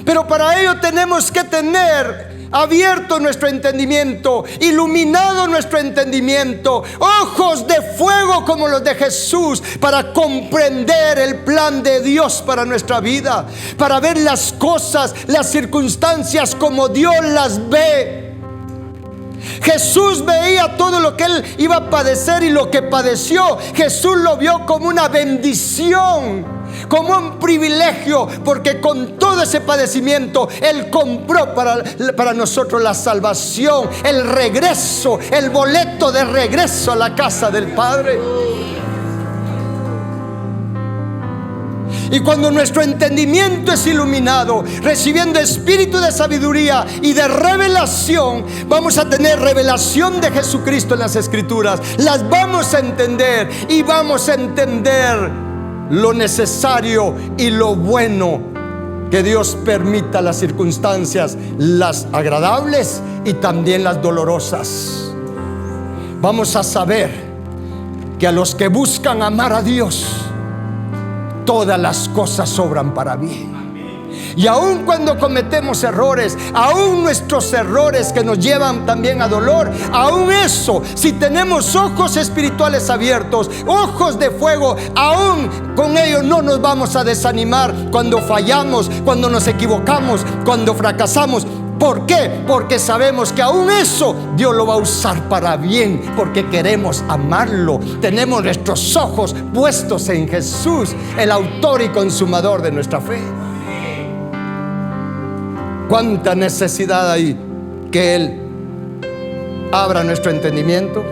Pero para ello tenemos que tener abierto nuestro entendimiento, iluminado nuestro entendimiento, ojos de fuego como los de Jesús, para comprender el plan de Dios para nuestra vida, para ver las cosas, las circunstancias como Dios las ve. Jesús veía todo lo que Él iba a padecer y lo que padeció. Jesús lo vio como una bendición, como un privilegio, porque con todo ese padecimiento Él compró para nosotros la salvación, el regreso, el boleto de regreso a la casa del Padre. Y cuando nuestro entendimiento es iluminado, recibiendo espíritu de sabiduría y de revelación, vamos a tener revelación de Jesucristo en las Escrituras. Las vamos a entender y vamos a entender lo necesario y lo bueno que Dios permita, las circunstancias, las agradables y también las dolorosas. Vamos a saber que a los que buscan amar a Dios, todas las cosas obran para bien. Y aun cuando cometemos errores, aun nuestros errores que nos llevan también a dolor, aun eso, si tenemos ojos espirituales abiertos, ojos de fuego, aun con ellos no nos vamos a desanimar cuando fallamos, cuando nos equivocamos, cuando fracasamos. ¿Por qué? Porque sabemos que aún eso Dios lo va a usar para bien, porque queremos amarlo. Tenemos nuestros ojos puestos en Jesús, el autor y consumador de nuestra fe. ¿Cuánta necesidad hay que Él abra nuestro entendimiento?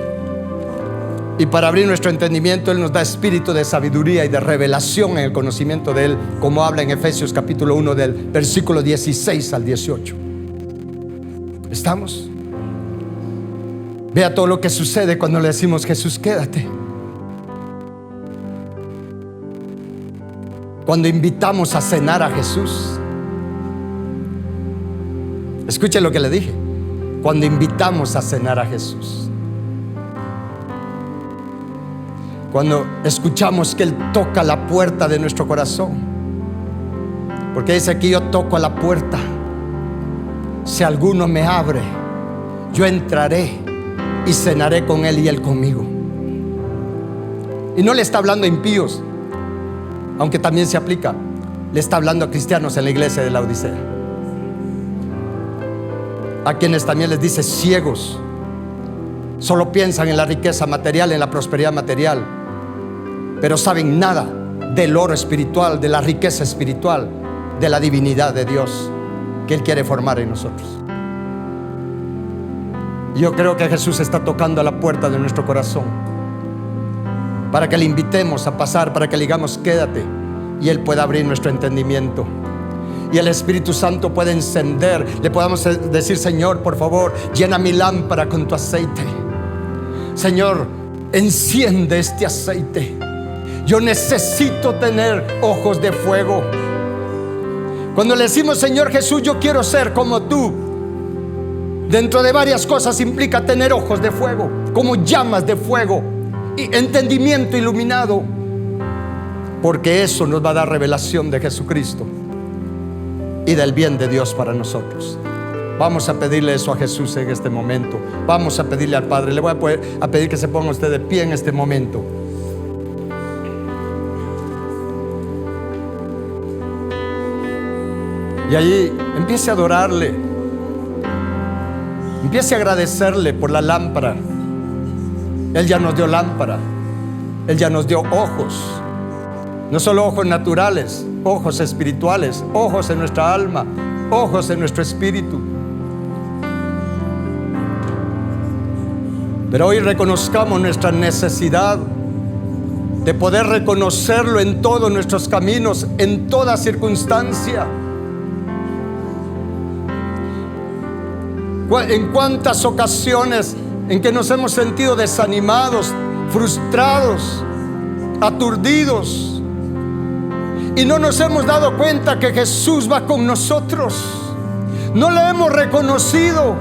Y para abrir nuestro entendimiento Él nos da espíritu de sabiduría y de revelación en el conocimiento de Él, como habla en Efesios capítulo 1 del versículo 16 al 18. ¿Estamos? Vea todo lo que sucede cuando le decimos: Jesús, quédate. Cuando invitamos a cenar a Jesús. Escuche lo que le dije. Cuando invitamos a cenar a Jesús. Cuando escuchamos que Él toca la puerta de nuestro corazón. Porque dice aquí: yo toco a la puerta. Si alguno me abre, yo entraré y cenaré con él y él conmigo. Y no le está hablando a impíos, aunque también se aplica. Le está hablando a cristianos en la iglesia de la Odisea, a quienes también les dice ciegos. Solo piensan en la riqueza material, en la prosperidad material, pero saben nada del oro espiritual, de la riqueza espiritual, de la divinidad de Dios que Él quiere formar en nosotros. Yo creo que Jesús está tocando a la puerta de nuestro corazón para que le invitemos a pasar, para que le digamos quédate, y Él pueda abrir nuestro entendimiento. Y el Espíritu Santo puede encender. Le podamos decir: Señor, por favor, llena mi lámpara con tu aceite. Señor, enciende este aceite. Yo necesito tener ojos de fuego. Cuando le decimos: Señor Jesús, yo quiero ser como tú, dentro de varias cosas implica tener ojos de fuego, como llamas de fuego, y entendimiento iluminado, porque eso nos va a dar revelación de Jesucristo y del bien de Dios para nosotros. Vamos a pedirle eso a Jesús en este momento. Vamos a pedirle al Padre. Le voy a pedir que se ponga usted de pie en este momento. Y allí empiece a adorarle, empiece a agradecerle por la lámpara. Él ya nos dio lámpara, Él ya nos dio ojos. No solo ojos naturales, ojos espirituales, ojos en nuestra alma, ojos en nuestro espíritu. Pero hoy reconozcamos nuestra necesidad de poder reconocerlo en todos nuestros caminos, en toda circunstancia. En cuántas ocasiones en que nos hemos sentido desanimados, frustrados, aturdidos, y no nos hemos dado cuenta que Jesús va con nosotros. No le hemos reconocido,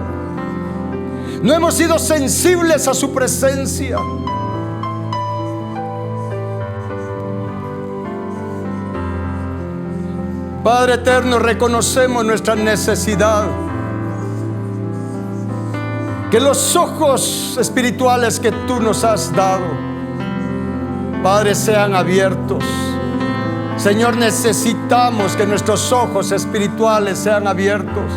no hemos sido sensibles a su presencia. Padre eterno, reconocemos nuestra necesidad. Que los ojos espirituales que tú nos has dado, Padre, sean abiertos. Señor, necesitamos que nuestros ojos espirituales sean abiertos.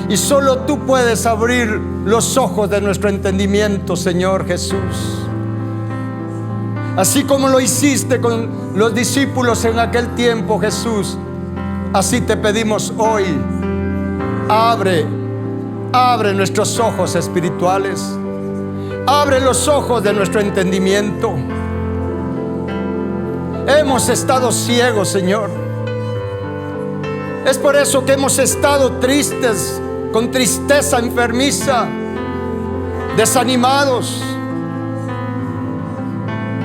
Y solo tú puedes abrir los ojos de nuestro entendimiento, Señor Jesús. Así como lo hiciste con los discípulos en aquel tiempo, Jesús, así te pedimos hoy. Abre nuestros ojos espirituales. Abre los ojos de nuestro entendimiento. Hemos estado ciegos, Señor. Es por eso que hemos estado tristes, con tristeza enfermiza, desanimados,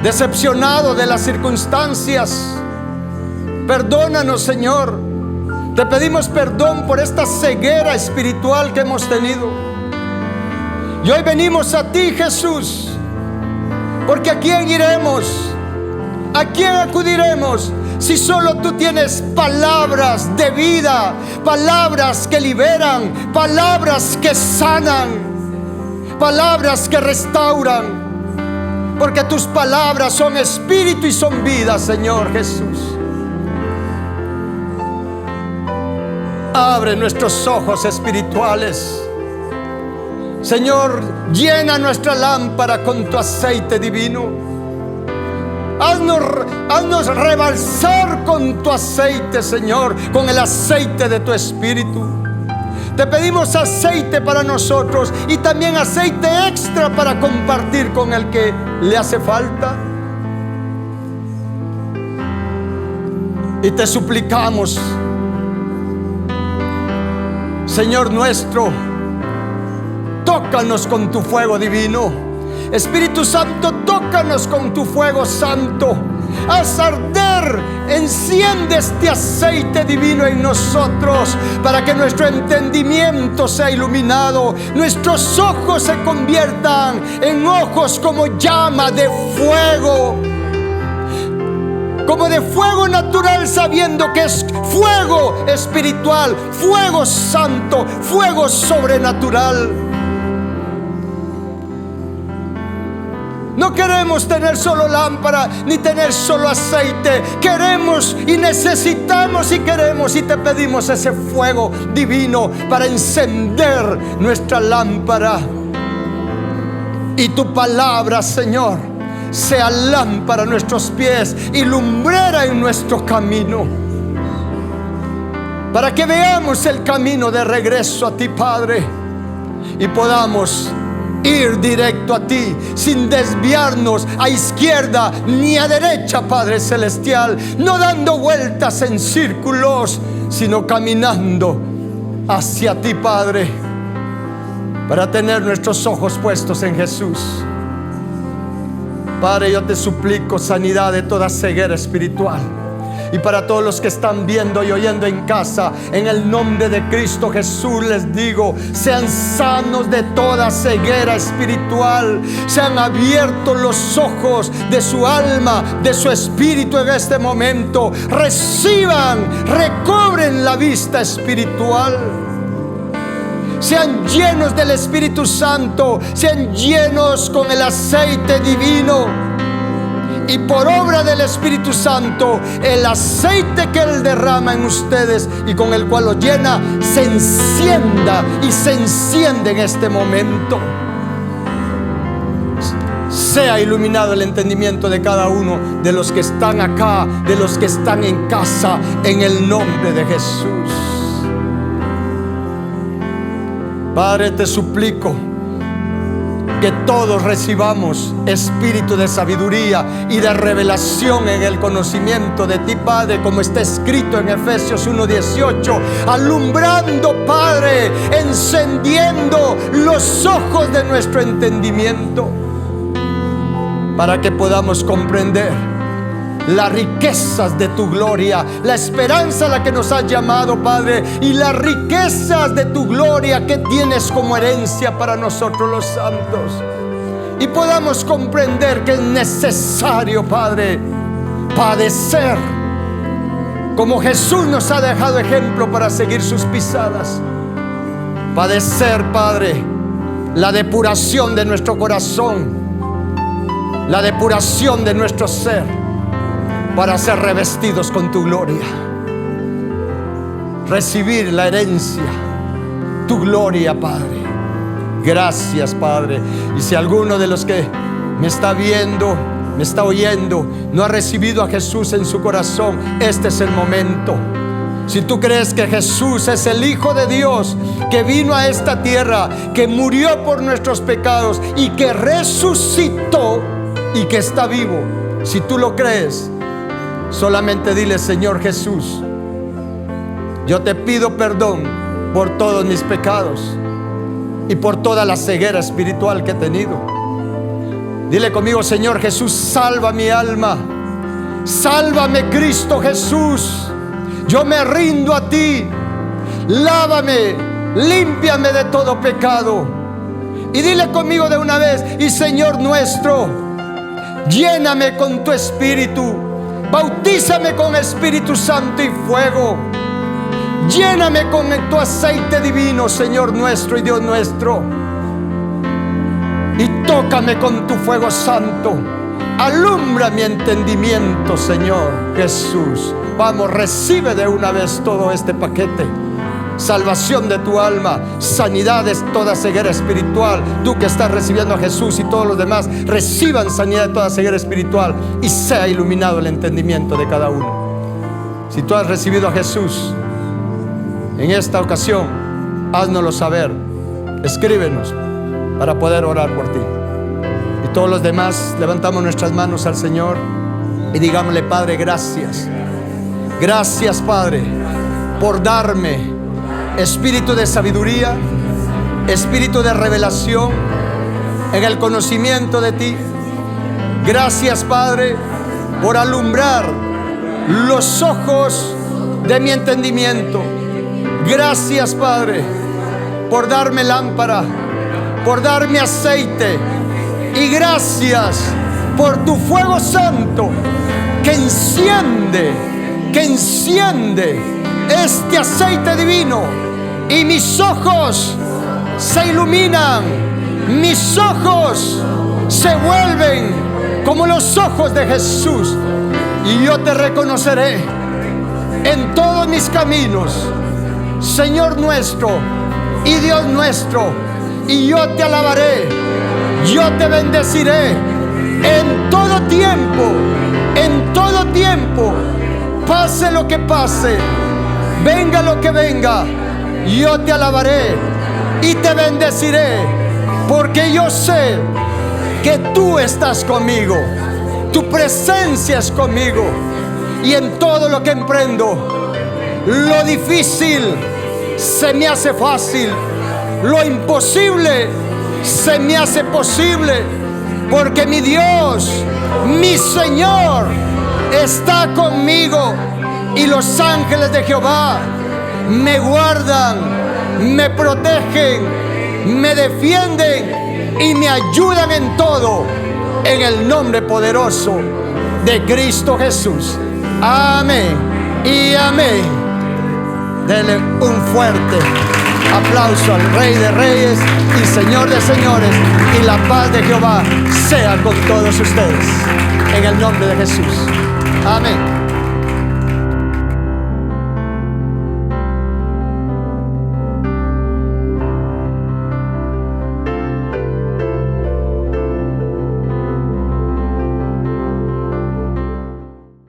decepcionados de las circunstancias. Perdónanos, Señor. Te pedimos perdón por esta ceguera espiritual que hemos tenido. Y hoy venimos a ti, Jesús, porque ¿a quién iremos? ¿A quién acudiremos si solo tú tienes palabras de vida, palabras que liberan, palabras que sanan, palabras que restauran? Porque tus palabras son espíritu y son vida, Señor Jesús. Abre nuestros ojos espirituales. Señor, llena nuestra lámpara con tu aceite divino. Haznos rebalsar con tu aceite, Señor, con el aceite de tu espíritu. Te pedimos aceite para nosotros y también aceite extra para compartir con el que le hace falta. Y te suplicamos, Señor nuestro, tócanos con tu fuego divino. Espíritu Santo, tócanos con tu fuego santo. Haz arder, enciende este aceite divino en nosotros, para que nuestro entendimiento sea iluminado, nuestros ojos se conviertan en ojos como llama de fuego, como de fuego natural, sabiendo que es fuego espiritual, fuego santo, fuego sobrenatural. No queremos tener solo lámpara, ni tener solo aceite. Queremos y necesitamos y queremos y te pedimos ese fuego divino para encender nuestra lámpara. Y tu palabra, Señor, sea lámpara a nuestros pies y lumbrera en nuestro camino, para que veamos el camino de regreso a ti, Padre, y podamos ir directo a ti sin desviarnos a izquierda ni a derecha, Padre celestial, no dando vueltas en círculos, sino caminando hacia ti, Padre, para tener nuestros ojos puestos en Jesús. Padre, yo te suplico sanidad de toda ceguera espiritual. Y para todos los que están viendo y oyendo en casa, en el nombre de Cristo Jesús les digo, sean sanos de toda ceguera espiritual. Sean abiertos los ojos de su alma, de su espíritu en este momento. Reciban, recobren la vista espiritual. Sean llenos del Espíritu Santo, sean llenos con el aceite divino. Y por obra del Espíritu Santo, el aceite que Él derrama en ustedes y con el cual los llena, se encienda y se enciende en este momento. Sea iluminado el entendimiento de cada uno de los que están acá, de los que están en casa, en el nombre de Jesús. Padre, te suplico que todos recibamos espíritu de sabiduría y de revelación en el conocimiento de ti, Padre, como está escrito en Efesios 1:18, alumbrando, Padre, encendiendo los ojos de nuestro entendimiento, para que podamos comprender las riquezas de tu gloria, la esperanza a la que nos has llamado, Padre, y las riquezas de tu gloria que tienes como herencia para nosotros los santos. Y podamos comprender que es necesario, Padre, padecer como Jesús nos ha dejado ejemplo para seguir sus pisadas. Padecer, Padre, la depuración de nuestro corazón, la depuración de nuestro ser, para ser revestidos con tu gloria, recibir la herencia, tu gloria, Padre. Gracias, Padre. Y si alguno de los que me está viendo, me está oyendo, no ha recibido a Jesús en su corazón, este es el momento. Si tú crees que Jesús es el Hijo de Dios, que vino a esta tierra, que murió por nuestros pecados y que resucitó y que está vivo, si tú lo crees, solamente dile: Señor Jesús, yo te pido perdón por todos mis pecados y por toda la ceguera espiritual que he tenido. Dile conmigo: Señor Jesús, salva mi alma. Sálvame, Cristo Jesús. Yo me rindo a ti. Lávame, límpiame de todo pecado. Y dile conmigo de una vez: y Señor nuestro, lléname con tu espíritu. Bautízame con Espíritu Santo y fuego. Lléname con tu aceite divino, Señor nuestro y Dios nuestro. Y tócame con tu fuego santo. Alumbra mi entendimiento, Señor Jesús. Vamos, recibe de una vez todo este paquete. Salvación de tu alma, sanidad de toda ceguera espiritual. Tú que estás recibiendo a Jesús y todos los demás, reciban sanidad de toda ceguera espiritual y sea iluminado el entendimiento de cada uno. Si tú has recibido a Jesús en esta ocasión, háznoslo saber. Escríbenos para poder orar por ti. Y todos los demás levantamos nuestras manos al Señor y digámosle: Padre, gracias. Gracias, Padre, por darme espíritu de sabiduría, espíritu de revelación en el conocimiento de ti. Gracias, Padre, por alumbrar los ojos de mi entendimiento. Gracias, Padre, por darme lámpara, por darme aceite. Y gracias por tu fuego santo que enciende este aceite divino. Y mis ojos se iluminan, mis ojos se vuelven como los ojos de Jesús. Y yo te reconoceré en todos mis caminos, Señor nuestro y Dios nuestro. Y yo te alabaré, yo te bendeciré En todo tiempo, pase lo que pase, venga lo que venga, yo te alabaré y te bendeciré, porque yo sé que tú estás conmigo, tu presencia es conmigo, y en todo lo que emprendo, lo difícil se me hace fácil, lo imposible se me hace posible, porque mi Dios, mi Señor, está conmigo, y los ángeles de Jehová me guardan, me protegen, me defienden y me ayudan en todo, en el nombre poderoso de Cristo Jesús. Amén y amén. Dele un fuerte aplauso al Rey de Reyes y Señor de Señores, y la paz de Jehová sea con todos ustedes, en el nombre de Jesús. Amén.